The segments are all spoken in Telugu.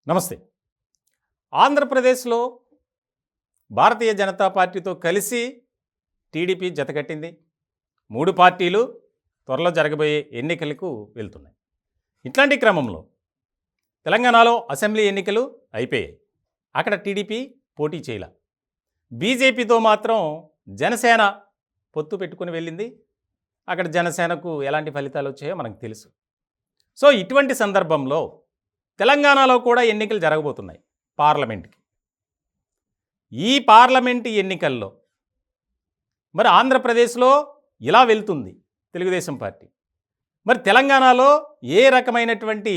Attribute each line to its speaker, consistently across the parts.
Speaker 1: నమస్తే. ఆంధ్రప్రదేశ్లో భారతీయ జనతా పార్టీతో కలిసి టీడీపీ జతకట్టింది. 3 పార్టీలు త్వరలో జరగబోయే ఎన్నికలకు వెళ్తున్నాయి. ఇట్లాంటి క్రమంలో తెలంగాణలో అసెంబ్లీ ఎన్నికలు అయిపోయాయి. అక్కడ టీడీపీ పోటీ చేయలే. బీజేపీతో మాత్రం జనసేన పొత్తు పెట్టుకుని వెళ్ళింది. అక్కడ జనసేనకు ఎలాంటి ఫలితాలు వచ్చాయో మనకు తెలుసు. సో ఇటువంటి సందర్భంలో తెలంగాణలో కూడా ఎన్నికలు జరగబోతున్నాయి పార్లమెంట్కి. ఈ పార్లమెంటు ఎన్నికల్లో మరి ఆంధ్రప్రదేశ్లో ఇలా వెళ్తుంది తెలుగుదేశం పార్టీ. మరి తెలంగాణలో ఏ రకమైనటువంటి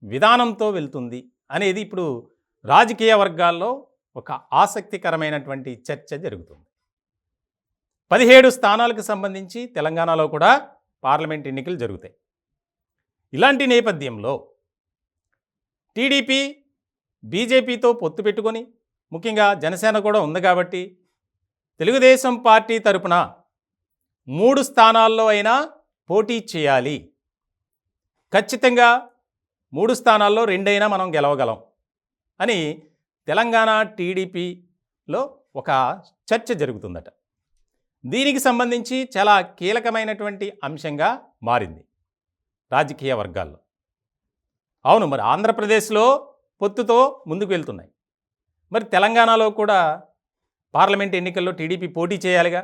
Speaker 1: విధానంతో వెళ్తుంది అనేది ఇప్పుడు రాజకీయ వర్గాల్లో ఒక ఆసక్తికరమైనటువంటి చర్చ జరుగుతుంది. 17 స్థానాలకు సంబంధించి తెలంగాణలో కూడా పార్లమెంట్ ఎన్నికలు జరుగుతాయి. ఇలాంటి నేపథ్యంలో టీడీపీ బీజేపీతో పొత్తు పెట్టుకొని, ముఖ్యంగా జనసేన కూడా ఉంది కాబట్టి తెలుగుదేశం పార్టీ తరపున 3 స్థానాల్లో అయినా పోటీ చేయాలి. ఖచ్చితంగా 3 స్థానాల్లో 2 అయినా మనం గెలవగలం అని తెలంగాణ టీడీపీలో ఒక చర్చ జరుగుతుందట. దీనికి సంబంధించి చాలా కీలకమైనటువంటి అంశంగా మారింది రాజకీయ వర్గాల్లో. అవును, మరి ఆంధ్రప్రదేశ్లో పొత్తుతో ముందుకు వెళ్తున్నాయి. మరి తెలంగాణలో కూడా పార్లమెంట్ ఎన్నికల్లో టీడీపీ పోటీ చేయాలిగా,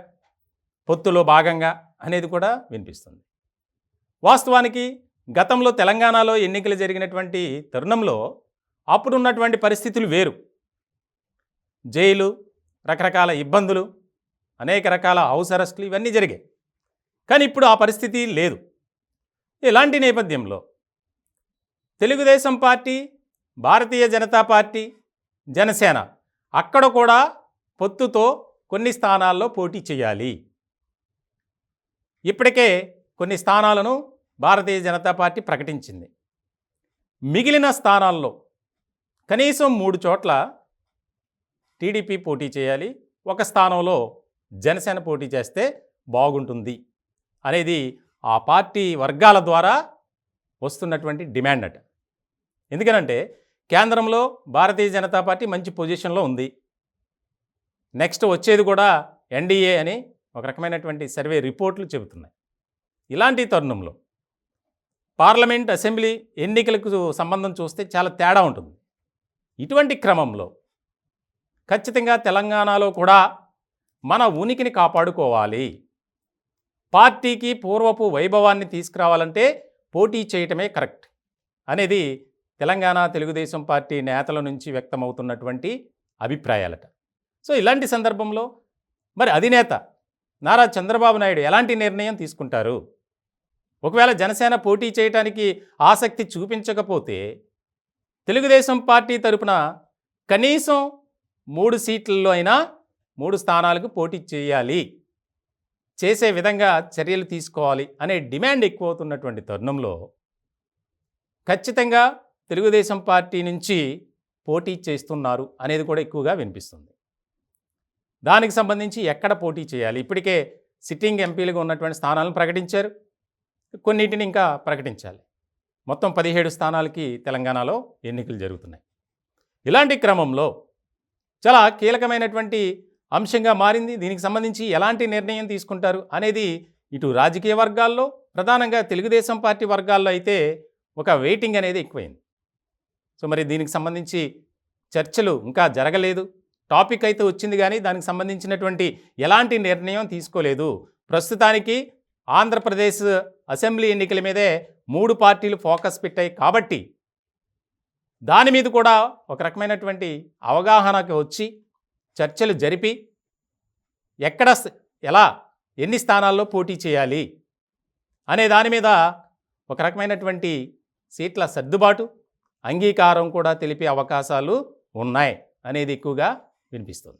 Speaker 1: పొత్తులో భాగంగా అనేది కూడా వినిపిస్తుంది. వాస్తవానికి గతంలో తెలంగాణలో ఎన్నికలు జరిగినటువంటి తరుణంలో అప్పుడున్నటువంటి పరిస్థితులు వేరు. జైలు, రకరకాల ఇబ్బందులు, అనేక రకాల హౌస్ అరెస్టులు ఇవన్నీ జరిగాయి. కానీ ఇప్పుడు ఆ పరిస్థితి లేదు. ఇలాంటి నేపథ్యంలో తెలుగుదేశం పార్టీ, భారతీయ జనతా పార్టీ, జనసేన అక్కడ కూడా పొత్తుతో కొన్ని స్థానాల్లో పోటీ చేయాలి. ఇప్పటికే కొన్ని స్థానాలను భారతీయ జనతా పార్టీ ప్రకటించింది. మిగిలిన స్థానాల్లో కనీసం 3 చోట్ల టీడీపీ పోటీ చేయాలి, ఒక స్థానంలో జనసేన పోటీ చేస్తే బాగుంటుంది అనేది ఆ పార్టీ వర్గాల ద్వారా వస్తున్నటువంటి డిమాండ్ అట. ఎందుకనంటే కేంద్రంలో భారతీయ జనతా పార్టీ మంచి పొజిషన్లో ఉంది. నెక్స్ట్ వచ్చేది కూడా ఎన్డీఏ అని ఒక రకమైనటువంటి సర్వే రిపోర్ట్లు చెబుతున్నాయి. ఇలాంటి తరుణంలో పార్లమెంట్, అసెంబ్లీ ఎన్నికలకు సంబంధం చూస్తే చాలా తేడా ఉంటుంది. ఇటువంటి క్రమంలో ఖచ్చితంగా తెలంగాణలో కూడా మన ఉనికిని కాపాడుకోవాలి. పార్టీకి పూర్వపు వైభవాన్ని తీసుకురావాలంటే పోటీ చేయటమే కరెక్ట్ అనేది తెలంగాణ తెలుగుదేశం పార్టీ నేతల నుంచి వ్యక్తమవుతున్నటువంటి అభిప్రాయాలట. సో ఇలాంటి సందర్భంలో మరి అధినేత నారా చంద్రబాబు నాయుడు ఎలాంటి నిర్ణయం తీసుకుంటారు? ఒకవేళ జనసేన పోటీ చేయడానికి ఆసక్తి చూపించకపోతే తెలుగుదేశం పార్టీ తరపున కనీసం 3 సీట్లలో అయినా 3 స్థానాలకు పోటీ చేయాలి, చేసే విధంగా చర్యలు తీసుకోవాలి అనే డిమాండ్ ఎక్కువ అవుతున్నటువంటి తరుణంలో ఖచ్చితంగా తెలుగుదేశం పార్టీ నుంచి పోటీ చేస్తున్నారు అనేది కూడా ఎక్కువగా వినిపిస్తుంది. దానికి సంబంధించి ఎక్కడ పోటీ చేయాలి? ఇప్పటికే సిట్టింగ్ ఎంపీలుగా ఉన్నటువంటి స్థానాలను ప్రకటించారు, కొన్నిటిని ఇంకా ప్రకటించాలి. మొత్తం 17 స్థానాలకి తెలంగాణలో ఎన్నికలు జరుగుతున్నాయి. ఇలాంటి క్రమంలో చాలా కీలకమైనటువంటి అంశంగా మారింది. దీనికి సంబంధించి ఎలాంటి నిర్ణయం తీసుకుంటారు అనేది ఇటు రాజకీయ వర్గాల్లో, ప్రధానంగా తెలుగుదేశం పార్టీ వర్గాల్లో అయితే ఒక వెయిటింగ్ అనేది ఎక్కువైంది. సో మరి దీనికి సంబంధించి చర్చలు ఇంకా జరగలేదు. టాపిక్ అయితే వచ్చింది కానీ దానికి సంబంధించినటువంటి ఎలాంటి నిర్ణయం తీసుకోలేదు. ప్రస్తుతానికి ఆంధ్రప్రదేశ్ అసెంబ్లీ ఎన్నికల మీదే 3 పార్టీలు ఫోకస్ పెట్టాయి కాబట్టి దాని మీద కూడా ఒక రకమైనటువంటి అవగాహనకు వచ్చి చర్చలు జరిపి ఎక్కడ, ఎలా, ఎన్ని స్థానాల్లో పోటీ చేయాలి అనే దాని మీద ఒక రకమైనటువంటి సీట్ల సర్దుబాటు, అంగీకారం కూడా తెలిపే అవకాశాలు ఉన్నాయి అనేది ఎక్కువగా వినిపిస్తుంది.